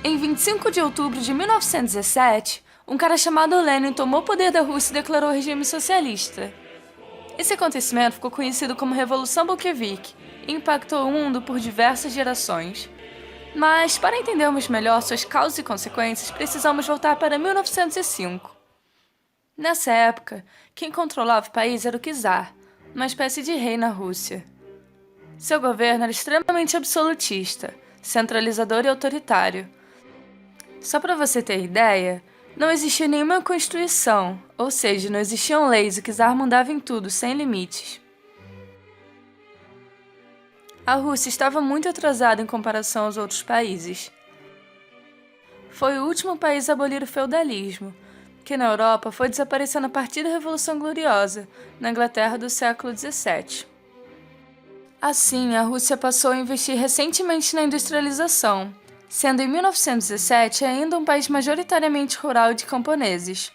Em 25 de outubro de 1917, um cara chamado Lenin tomou o poder da Rússia e declarou o regime socialista. Esse acontecimento ficou conhecido como Revolução Bolchevique e impactou o mundo por diversas gerações. Mas, para entendermos melhor suas causas e consequências, precisamos voltar para 1905. Nessa época, quem controlava o país era o czar, uma espécie de rei na Rússia. Seu governo era extremamente absolutista, centralizador e autoritário. Só para você ter ideia, não existia nenhuma constituição, ou seja, não existiam leis, o czar mandava em tudo, sem limites. A Rússia estava muito atrasada em comparação aos outros países. Foi o último país a abolir o feudalismo, que na Europa foi desaparecendo a partir da Revolução Gloriosa, na Inglaterra do século XVII. Assim, a Rússia passou a investir recentemente na industrialização, sendo em 1917 ainda um país majoritariamente rural e de camponeses.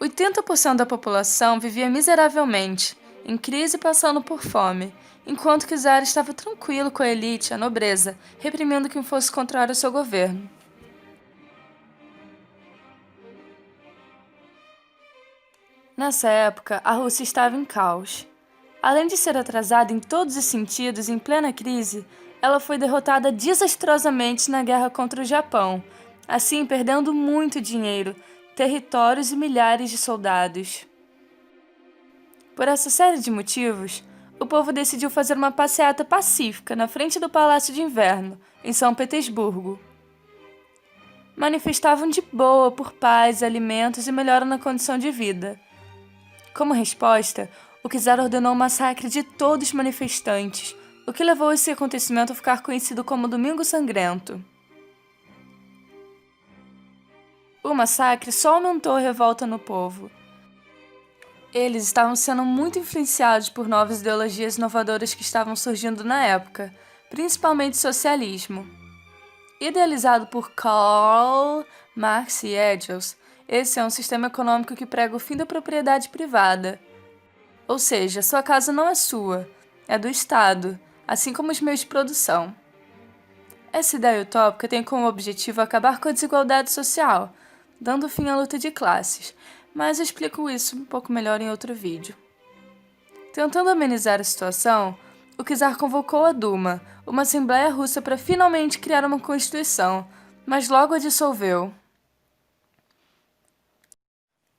80% da população vivia miseravelmente, em crise e passando por fome, enquanto que o czar estava tranquilo com a elite, a nobreza, reprimindo quem fosse contrário ao seu governo. Nessa época, a Rússia estava em caos. Além de ser atrasada em todos os sentidos e em plena crise, ela foi derrotada desastrosamente na guerra contra o Japão, assim perdendo muito dinheiro, territórios e milhares de soldados. Por essa série de motivos, o povo decidiu fazer uma passeata pacífica na frente do Palácio de Inverno, em São Petersburgo. Manifestavam de boa por paz, alimentos e melhora na condição de vida. Como resposta, o czar ordenou o massacre de todos os manifestantes, o que levou esse acontecimento a ficar conhecido como Domingo Sangrento. O massacre só aumentou a revolta no povo. Eles estavam sendo muito influenciados por novas ideologias inovadoras que estavam surgindo na época, principalmente o socialismo. Idealizado por Karl Marx e Engels, esse é um sistema econômico que prega o fim da propriedade privada. Ou seja, sua casa não é sua, é do Estado, assim como os meios de produção. Essa ideia utópica tem como objetivo acabar com a desigualdade social, dando fim à luta de classes, mas eu explico isso um pouco melhor em outro vídeo. Tentando amenizar a situação, o czar convocou a Duma, uma assembleia russa para finalmente criar uma constituição, mas logo a dissolveu.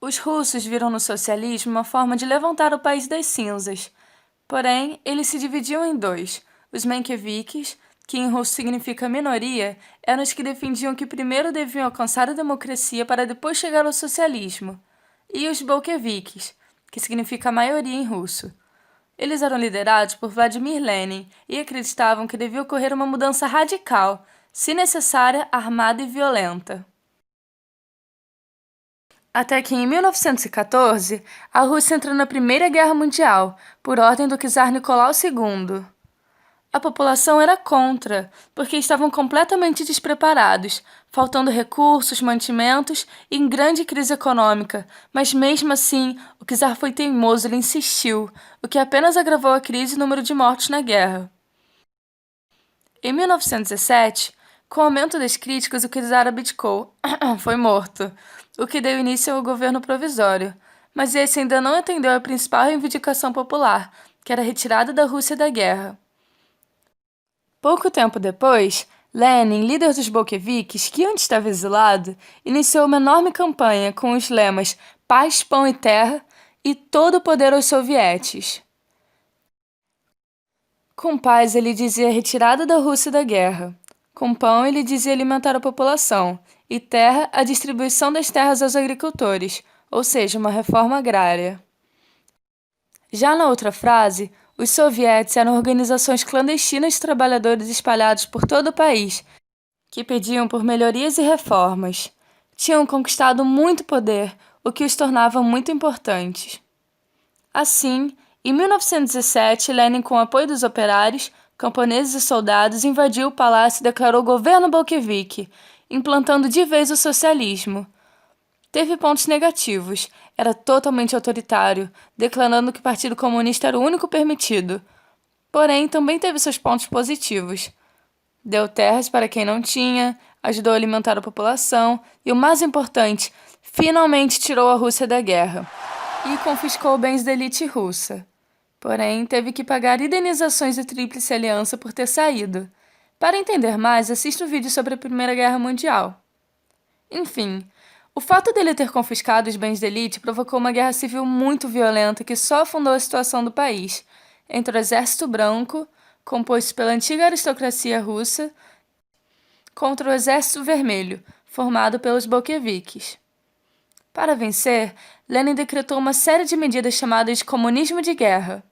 Os russos viram no socialismo uma forma de levantar o país das cinzas. Porém, eles se dividiam em dois. Os mencheviques, que em russo significa minoria, eram os que defendiam que primeiro deviam alcançar a democracia para depois chegar ao socialismo. E os bolcheviques, que significa maioria em russo. Eles eram liderados por Vladimir Lenin e acreditavam que devia ocorrer uma mudança radical, se necessária, armada e violenta. Até que em 1914, a Rússia entrou na Primeira Guerra Mundial, por ordem do czar Nicolau II. A população era contra, porque estavam completamente despreparados, faltando recursos, mantimentos e em grande crise econômica, mas mesmo assim, o czar foi teimoso e insistiu, o que apenas agravou a crise e o número de mortos na guerra. Em 1917, com o aumento das críticas, o czar abdicou, foi morto, o que deu início ao governo provisório, mas esse ainda não atendeu à principal reivindicação popular, que era a retirada da Rússia da guerra. Pouco tempo depois, Lenin, líder dos bolcheviques, que antes estava exilado, iniciou uma enorme campanha com os lemas Paz, Pão e Terra e todo o poder aos sovietes. Com paz, ele dizia a retirada da Rússia da guerra. Com pão, ele dizia alimentar a população. E terra, a distribuição das terras aos agricultores, ou seja, uma reforma agrária. Já na outra frase, os sovietes eram organizações clandestinas de trabalhadores espalhados por todo o país, que pediam por melhorias e reformas. Tinham conquistado muito poder, o que os tornava muito importantes. Assim, em 1917, Lenin, com o apoio dos operários, camponeses e soldados, invadiu o palácio e declarou governo bolchevique, implantando de vez o socialismo. Teve pontos negativos, era totalmente autoritário, declarando que o Partido Comunista era o único permitido. Porém, também teve seus pontos positivos. Deu terras para quem não tinha, ajudou a alimentar a população e, o mais importante, finalmente tirou a Rússia da guerra e confiscou bens da elite russa. Porém, teve que pagar indenizações da Tríplice Aliança por ter saído. Para entender mais, assista o vídeo sobre a Primeira Guerra Mundial. Enfim, o fato dele ter confiscado os bens da elite provocou uma guerra civil muito violenta que só afundou a situação do país, entre o Exército Branco, composto pela antiga aristocracia russa, contra o Exército Vermelho, formado pelos bolcheviques. Para vencer, Lenin decretou uma série de medidas chamadas de comunismo de guerra.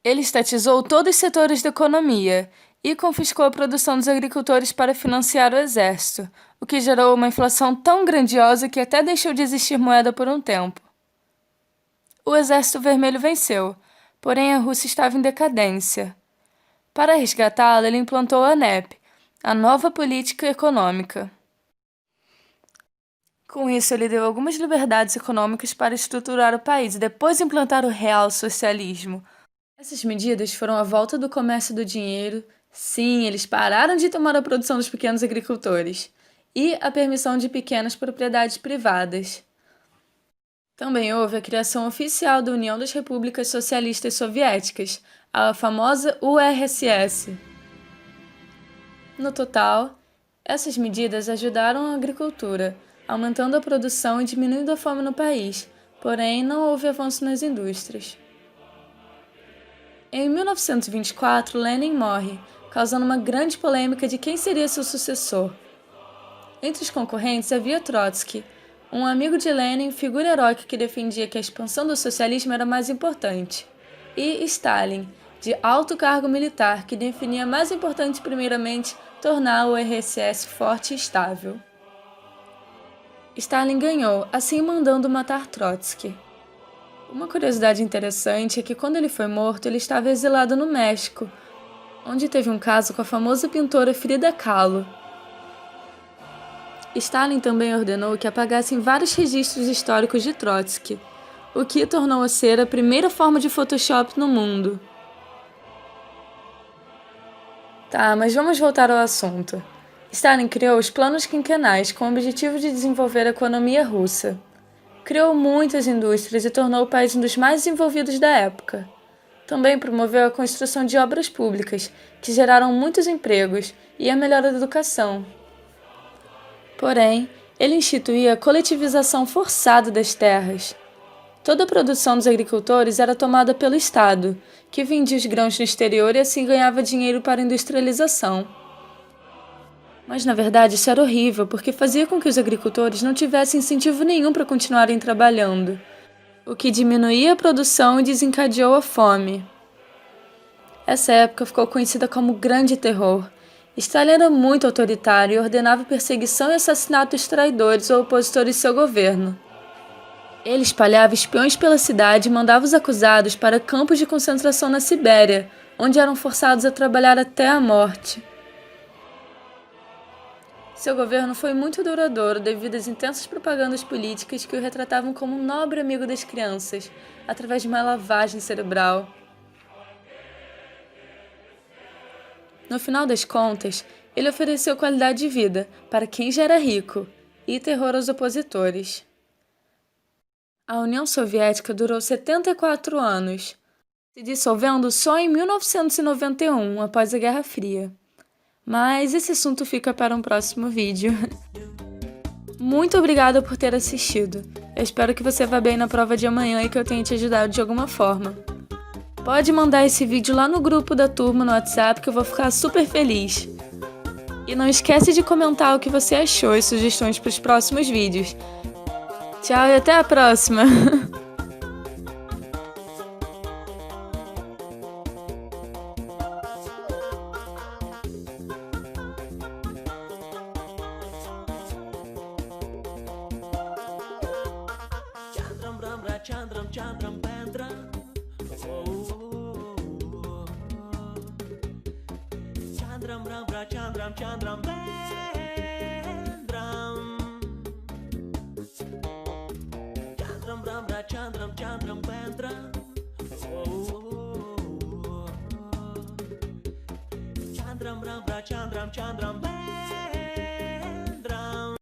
Ele estatizou todos os setores da economia e confiscou a produção dos agricultores para financiar o exército, o que gerou uma inflação tão grandiosa que até deixou de existir moeda por um tempo. O Exército Vermelho venceu, porém a Rússia estava em decadência. Para resgatá-la, ele implantou a NEP, a nova política econômica. Com isso, ele deu algumas liberdades econômicas para estruturar o país e depois implantar o real socialismo. Essas medidas foram a volta do comércio do dinheiro, sim, eles pararam de tomar a produção dos pequenos agricultores, e a permissão de pequenas propriedades privadas. Também houve a criação oficial da União das Repúblicas Socialistas Soviéticas, a famosa URSS. No total, essas medidas ajudaram a agricultura, aumentando a produção e diminuindo a fome no país, porém não houve avanço nas indústrias. Em 1924, Lenin morre, causando uma grande polêmica de quem seria seu sucessor. Entre os concorrentes havia Trotsky, um amigo de Lenin, figura heróica que defendia que a expansão do socialismo era mais importante, e Stalin, de alto cargo militar, que definia mais importante primeiramente tornar o URSS forte e estável. Stalin ganhou, assim mandando matar Trotsky. Uma curiosidade interessante é que quando ele foi morto, ele estava exilado no México, onde teve um caso com a famosa pintora Frida Kahlo. Stalin também ordenou que apagassem vários registros históricos de Trotsky, o que tornou-a ser a primeira forma de Photoshop no mundo. Tá, mas vamos voltar ao assunto. Stalin criou os planos quinquenais com o objetivo de desenvolver a economia russa. Criou muitas indústrias e tornou o país um dos mais desenvolvidos da época. Também promoveu a construção de obras públicas, que geraram muitos empregos, e a melhora da educação. Porém, ele instituía a coletivização forçada das terras. Toda a produção dos agricultores era tomada pelo Estado, que vendia os grãos no exterior e assim ganhava dinheiro para a industrialização. Mas, na verdade, isso era horrível, porque fazia com que os agricultores não tivessem incentivo nenhum para continuarem trabalhando, o que diminuía a produção e desencadeou a fome. Essa época ficou conhecida como o Grande Terror. Stalin era muito autoritário e ordenava perseguição e assassinato dos traidores ou opositores de seu governo. Ele espalhava espiões pela cidade e mandava os acusados para campos de concentração na Sibéria, onde eram forçados a trabalhar até a morte. Seu governo foi muito duradouro devido às intensas propagandas políticas que o retratavam como um nobre amigo das crianças, através de uma lavagem cerebral. No final das contas, ele ofereceu qualidade de vida para quem já era rico e terror aos opositores. A União Soviética durou 74 anos, se dissolvendo só em 1991, após a Guerra Fria. Mas esse assunto fica para um próximo vídeo. Muito obrigada por ter assistido. Eu espero que você vá bem na prova de amanhã e que eu tenha te ajudado de alguma forma. Pode mandar esse vídeo lá no grupo da turma no WhatsApp que eu vou ficar super feliz. E não esquece de comentar o que você achou e sugestões para os próximos vídeos. Tchau e até a próxima! Chandram Pendra. Chandram Pendra. Chandram Pendra. Chandram